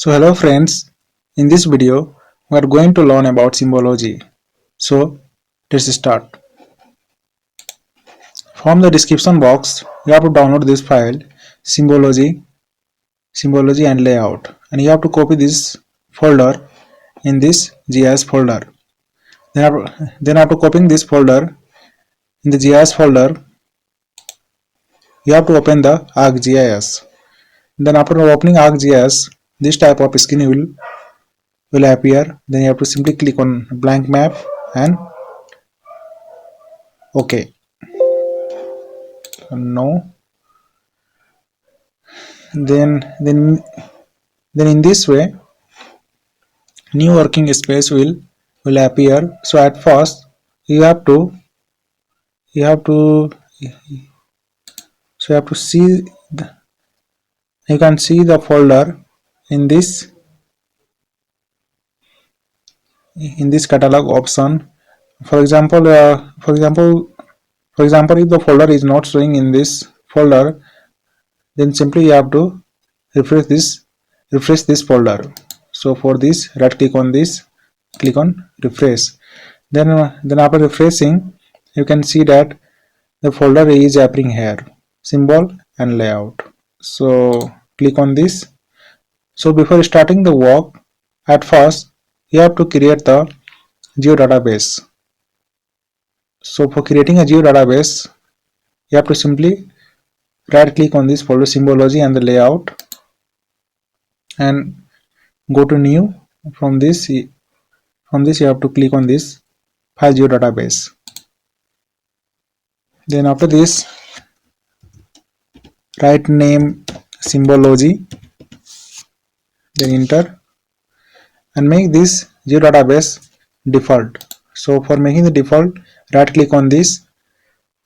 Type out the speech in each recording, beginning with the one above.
So hello friends, in this video we are going to learn about symbology. So let's start. From the description box you have to download this file symbology and layout, and you have to copy this folder in this GIS folder. Then after copying this folder in the GIS folder you have to open the Arc GIS. Then after opening Arc GIS this type of screen will appear. Then you have to simply click on blank map and OK. No. Then in this way new working space will appear. So at first you have to you have to so you have to see you can see the folder in this catalog option. For example if the folder is not showing in this folder, then simply you have to refresh this folder. So for this right click on this, click on refresh. Then after refreshing you can see that the folder is appearing here, symbol and layout. So click on this. So before starting the work, at first you have to create the geodatabase. So for creating a geodatabase you have to simply right click on this folder symbology and the layout and go to new. From this you have to click on this file geodatabase. Then after this write name symbology, then enter and make this geodatabase default. So for making the default, right click on this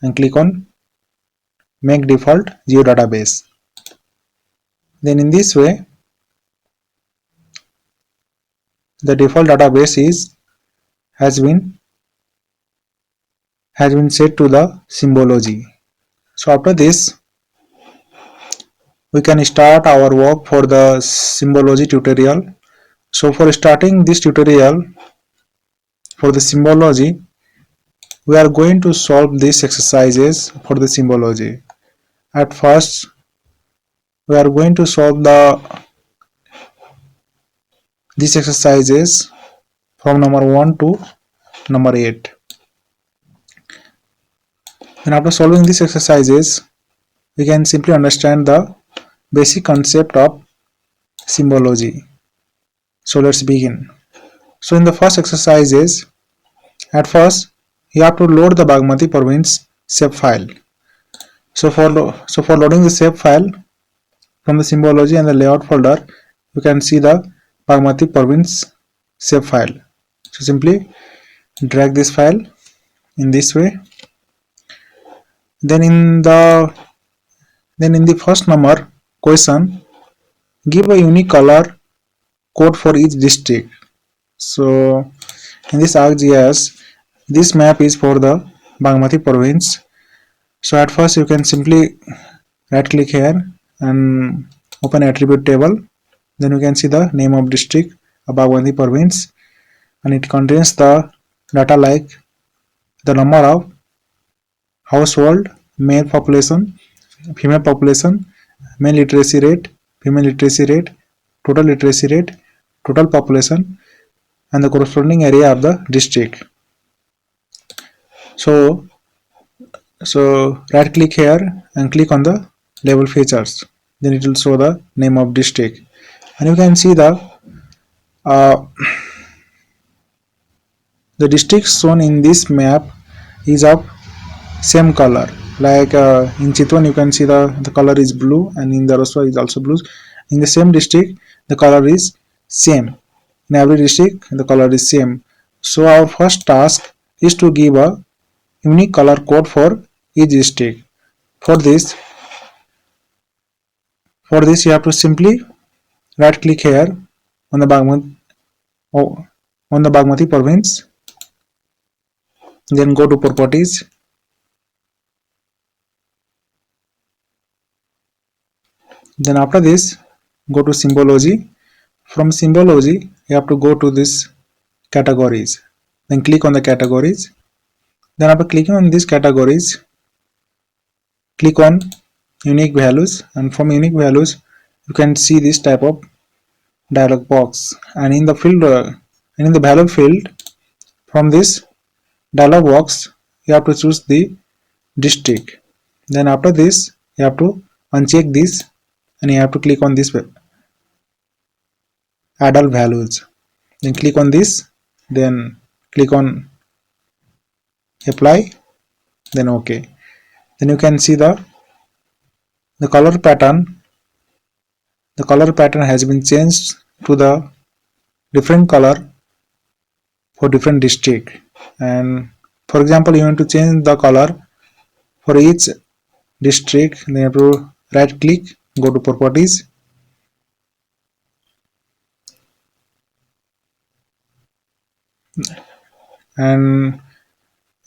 and click on make default geodatabase. Then in this way the default database has been set to the symbology. So after this we can start our work for the symbology tutorial. So for starting this tutorial for the symbology, we are going to solve these exercises for the symbology. At first we are going to solve these exercises from number 1 to number 8. And after solving these exercises we can simply understand the basic concept of symbology. So let's begin. So in the first exercises, at first you have to load the Bagmati province shape file. So for loading the shape file from the symbology and the layout folder, you can see the Bagmati province shape file. So simply drag this file in this way. Then in the first number question, give a unique color code for each district. So in this Arc GIS, this map is for the Bagmati province. So at first you can simply right click here and open attribute table. Then you can see the name of district of Bagmati province, and it contains the data like the number of household, male population, female population, male literacy rate, female literacy rate, total population, and the corresponding area of the district. So right click here and click on the label features. Then it will show the name of district, and you can see the districts shown in this map is of same color. Like in Chitwan you can see the color is blue, and in the Raswa is also blue. In the same district the color is same. In every district the color is same. So our first task is to give a unique color code for each district. For this you have to simply right click here on the Bagmati province, then go to properties, then after this go to symbology, From Symbology, you have to go to this categories. Then click on the categories. Then after clicking on these categories, click on unique values, and from unique values you can see this type of dialog box, and in the field and in the value field, from this dialog box you have to choose the district. Then after this you have to uncheck this, and you have to click on this add all values. Then click on this, then click on apply, then OK. Then you can see the color pattern. The color pattern has been changed to the different color for different district. And for example, you want to change the color for each district, then you have to right click, go to properties, and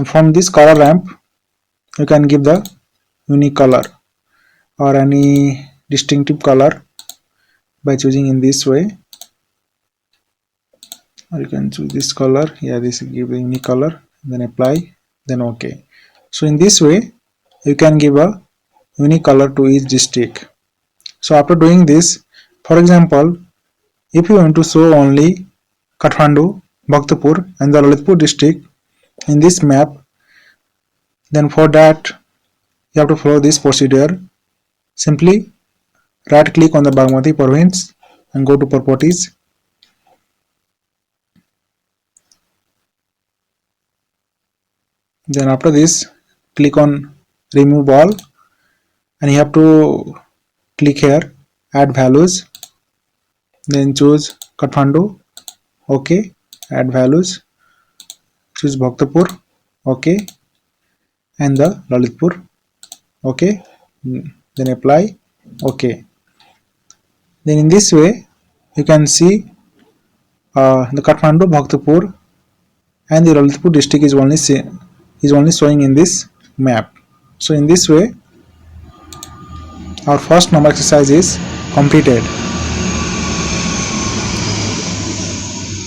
from this color ramp you can give the unique color or any distinctive color by choosing in this way, or you can choose this color. Yeah, this give a unique color, then apply, then OK. So in this way you can give a unique color to each district. So after doing this, for example, if you want to show only Kathmandu, Bhaktapur and the Lalitpur district in this map, then for that you have to follow this procedure. Simply right click on the Bagmati province and go to properties. Then after this click on remove all, and you have to click here add values, then choose Kathmandu, OK, add values, choose Bhaktapur, OK, and the Lalitpur, OK, then apply, OK. Then in this way you can see the Kathmandu, Bhaktapur and the Lalitpur district is only showing in this map. So in this way our first number exercise is completed.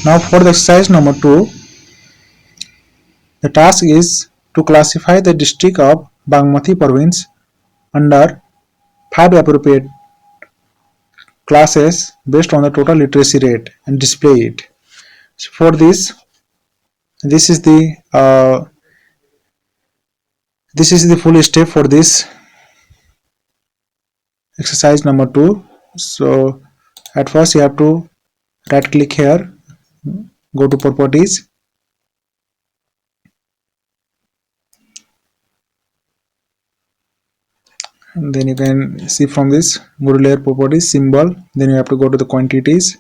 Now for the exercise number 2, the task is to classify the district of Bagmati province under 5 appropriate classes based on the total literacy rate and display it. So for this is the full step for this exercise number 2. So at first you have to right click here, go to properties, and then you can see from this go to layer properties symbol, then you have to go to the quantities.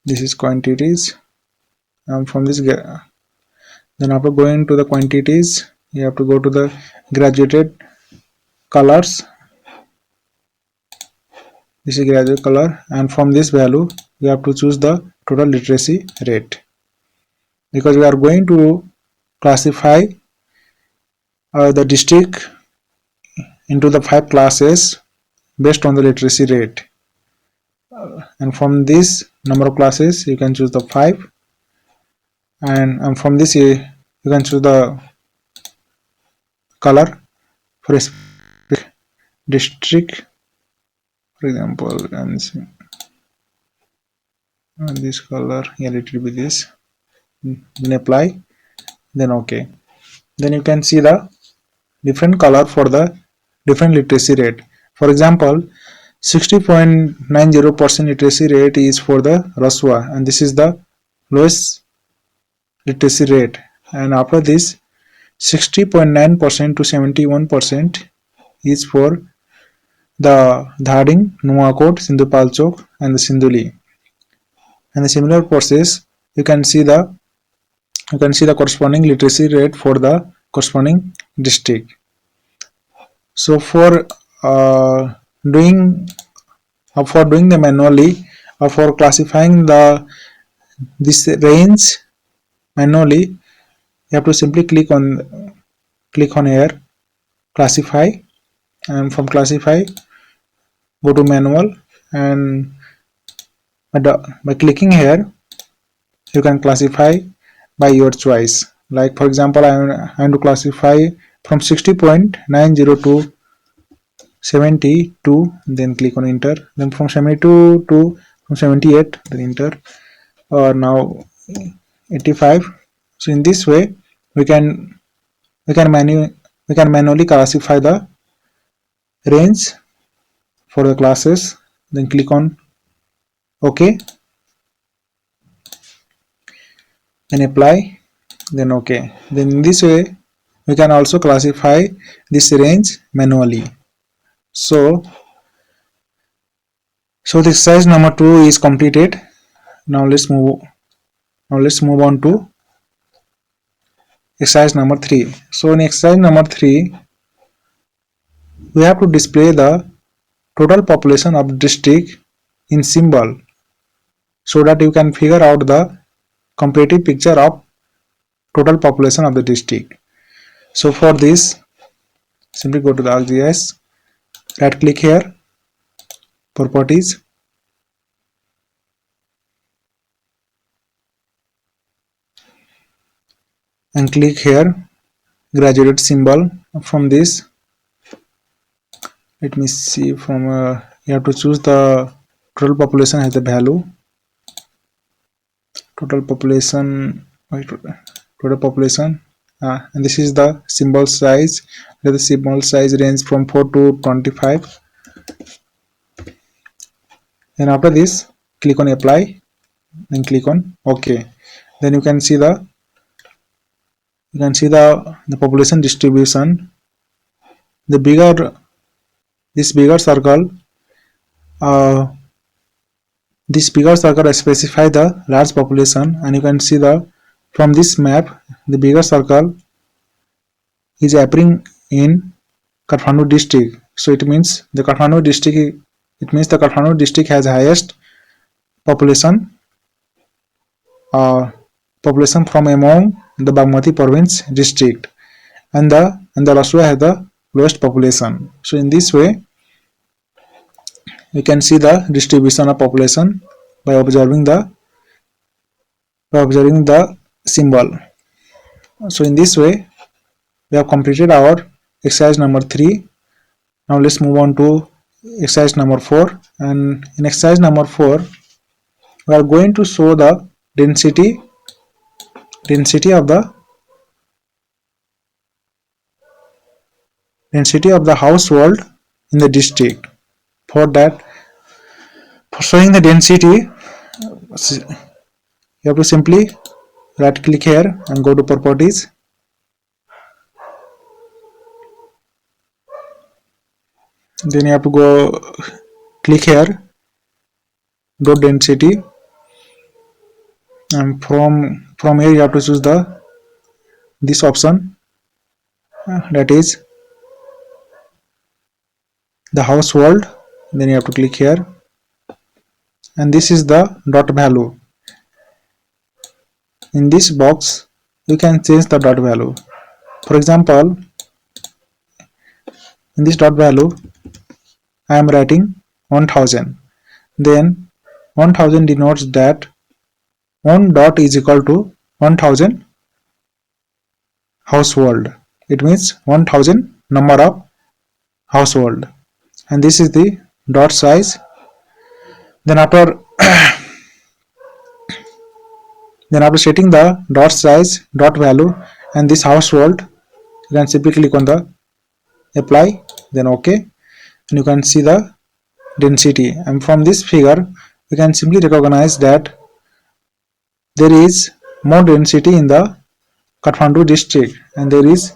This is quantities, and from this then after going to the quantities you have to go to the graduated colors. This is graduate color, and from this value you have to choose the total literacy rate, because we are going to classify the district into the 5 classes based on the literacy rate, and from this number of classes you can choose the 5, and from this you can choose the color for a specific district. For example, this color, yeah, it will be this, then apply, then OK. Then you can see the different color for the different literacy rate. For example, 60.90% literacy rate is for the Raswa, and this is the lowest literacy rate, and after this 60.9% to 71% is for the Dhading, Nuwakot, Sindhupalchok and the Sinduli. And the similar process you can see the corresponding literacy rate for the corresponding district. So for doing the manually, or for classifying this range manually, you have to simply click on here classify, and from classify go to manual, and by clicking here you can classify by your choice. Like for example, I want to classify from 60.90 to 72, then click on enter. Then from 72 to from 78, then enter. Or now 85. So in this way we can we can manually classify the range for the classes. Then click on OK, then apply, then OK. Then in this way we can also classify this range manually. So the exercise number 2 is completed. Now let's move on to exercise number 3. So in exercise number 3 we have to display the total population of district in symbol so that you can figure out the comparative picture of total population of the district. So for this, simply go to the Arc GIS, right click here, properties, and click here graduated symbol. From this, let me see, from you have to choose the total population has the value, total population, and this is the symbol size. The symbol size range from 4 to 25. Then after this, click on apply, then click on OK. Then you can see the population distribution. The bigger this bigger circle specify the large population, and you can see the from this map the bigger circle is appearing in Kathmandu district. So it means the Kathmandu district has highest population from among the Bagmati province district, and the Rasua has the lowest population. So in this way you can see the distribution of population by observing the symbol. So in this way we have completed our exercise number 3. Now let's move on to exercise number 4. And in exercise number 4 we are going to show the density of the household in the district. For showing the density, you have to simply right click here and go to properties, then you have to go click here dot density, and from here you have to choose this option, that is the household. Then you have to click here, and this is the dot value. In this box you can change the dot value. For example, in this dot value I am writing 1000. Then 1000 denotes that 1 dot is equal to 1000 household. It means 1000 number of household, and this is the dot size. Then after setting the dot size, dot value, and this household, you can simply click on the apply, then OK, and you can see the density. And from this figure you can simply recognize that there is more density in the Kathmandu district, and there is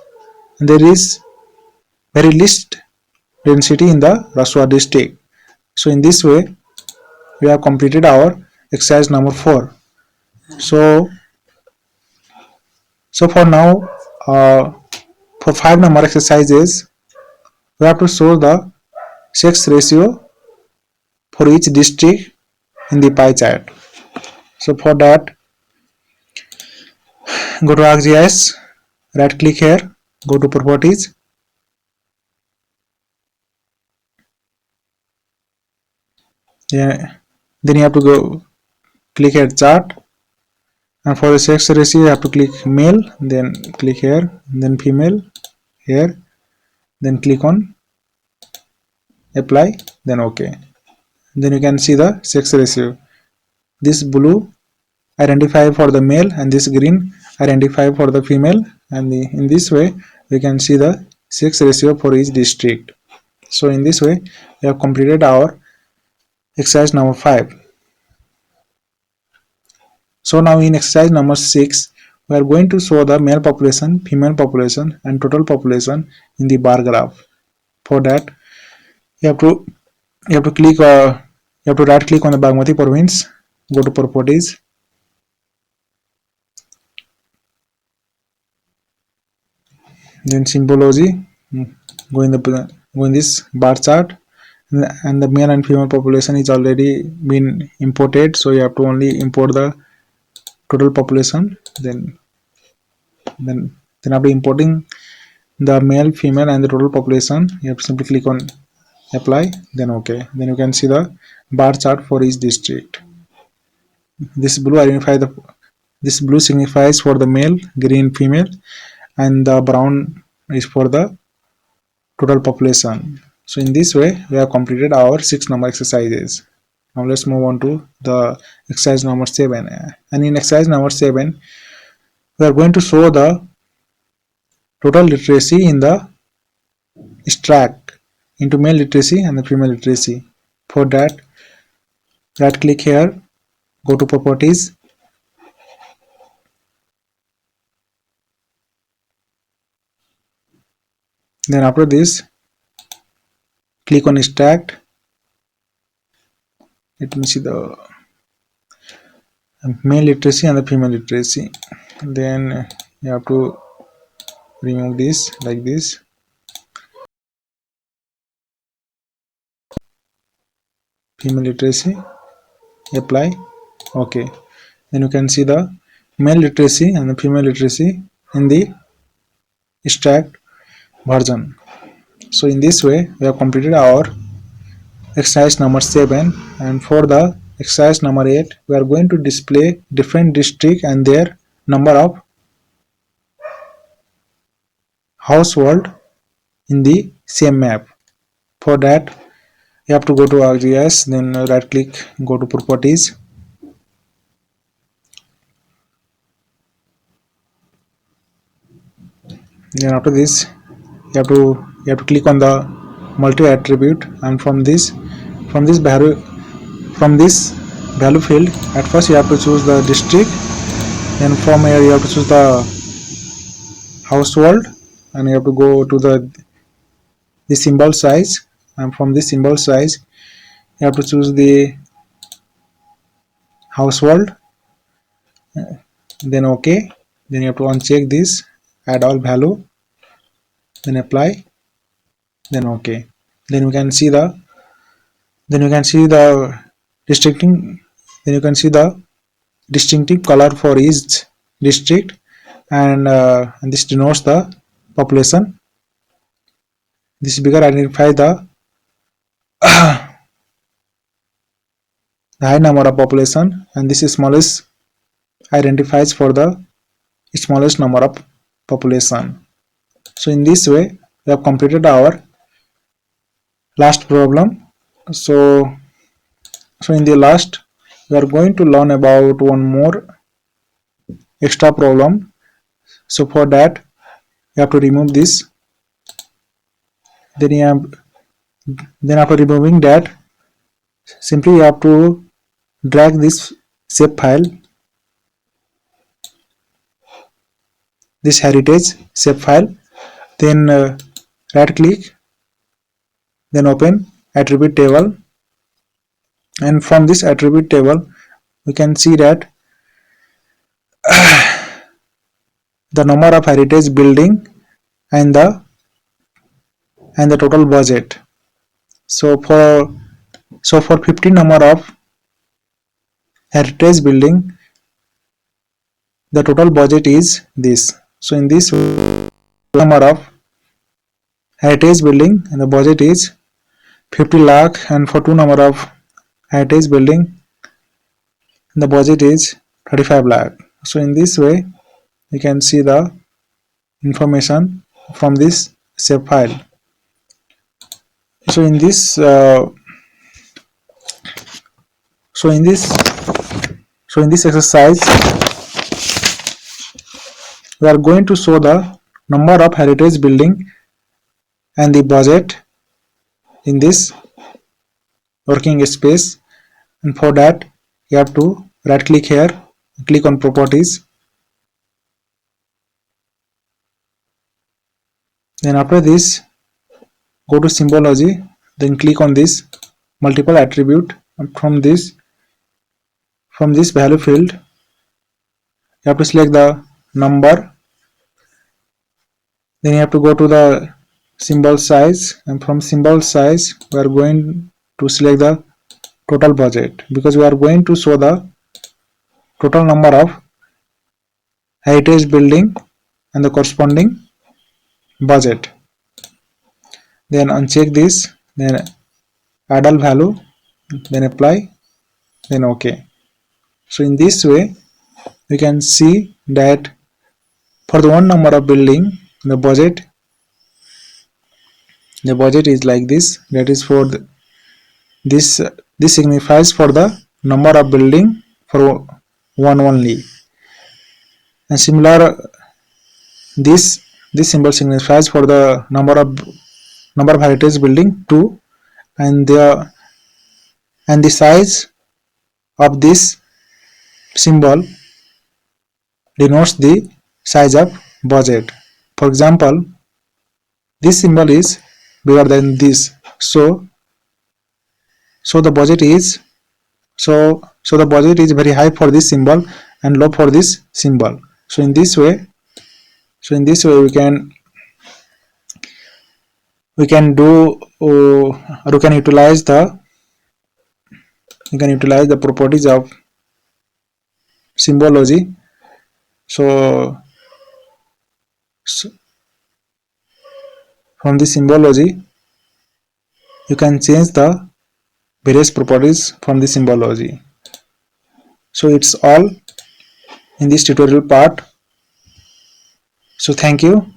very least density in the Rasua district. So in this way we have completed our exercise number 4. So for now, for 5 number exercises we have to show the sex ratio for each district in the pie chart. So for that, go to Arc GIS, right click here, go to properties, Yeah. Then you have to go click here chart, and for the sex ratio you have to click male, then click here, then female here, then click on apply, then okay. Then you can see the sex ratio. This blue identify for the male and this green identify for the female, and in this way we can see the sex ratio for each district. So in this way we have completed our exercise number 5. So now in exercise number 6 we are going to show the male population, female population and total population in the bar graph. For that you have to click you have to right click on the Bagmati province, go to properties, then symbology, go in this bar chart, and the male and female population is already been imported, so you have to only import the total population. Then after importing the male, female and the total population, you have to simply click on apply, then okay. Then you can see the bar chart for each district. This blue identify the this blue signifies for the male, green female, and the brown is for the total population. So in this way we have completed our 6 number exercises. Now let's move on to the exercise number 7. And in exercise number 7 we are going to show the total literacy in the stack into male literacy and the female literacy. For that right click here, go to properties, then after this click on stack. Let me see the male literacy and the female literacy. Then you have to remove this like this, female literacy, apply, okay. Then you can see the male literacy and the female literacy in the stacked version. So in this way we have completed our exercise number 7, and for the exercise number 8 we are going to display different districts and their number of household in the same map. For that you have to go to Arc GIS, then right click, go to properties, then after this you have to click on the multi attribute, and from this value, from this value field, at first you have to choose the district, then from here you have to choose the household, and you have to go to the symbol size, and from this symbol size you have to choose the household, then okay. Then you have to uncheck this, add all value, then apply, then okay. Then you can see the districting, then you can see the distinctive color for each district, and this denotes the population. This bigger identify the high number of population, and this smallest identifies for the smallest number of population. So in this way we have completed our last problem. So in the last we are going to learn about one more extra problem. So for that you have to remove this, then you have then after removing that, simply you have to drag this shape file, this heritage shape file, then right click, then open attribute table, and from this attribute table we can see that the number of heritage building and the total budget. So for 50 number of heritage building, the total budget is this. So in this number of heritage building and the budget is 50 lakh, and for 2 number of heritage building, and the budget is 35 lakh. So in this way you can see the information from this save file. So in this so in this so in this exercise we are going to show the number of heritage building and the budget in this working space, and for that you have to right click here, click on properties, then after this go to symbology, then click on this multiple attribute, and from this value field you have to select the number, then you have to go to the symbol size, and from symbol size we are going to select the total budget, because we are going to show the total number of heritage building and the corresponding budget. Then uncheck this, then add all value, then apply, then OK. So in this way we can see that for the one number of building the budget is like this, that is for this signifies for the number of building for one only, and similar this symbol signifies for the number of heritage building 2, and the size of this symbol denotes the size of budget. For example, this symbol is bigger than this, so the budget is the budget is very high for this symbol and low for this symbol. So in this way we can do or we can utilize the properties of symbology. So from the symbology you can change the various properties from the symbology. So it's all in this tutorial part. So thank you,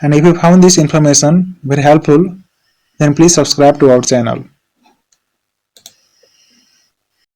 and if you found this information very helpful, then please subscribe to our channel.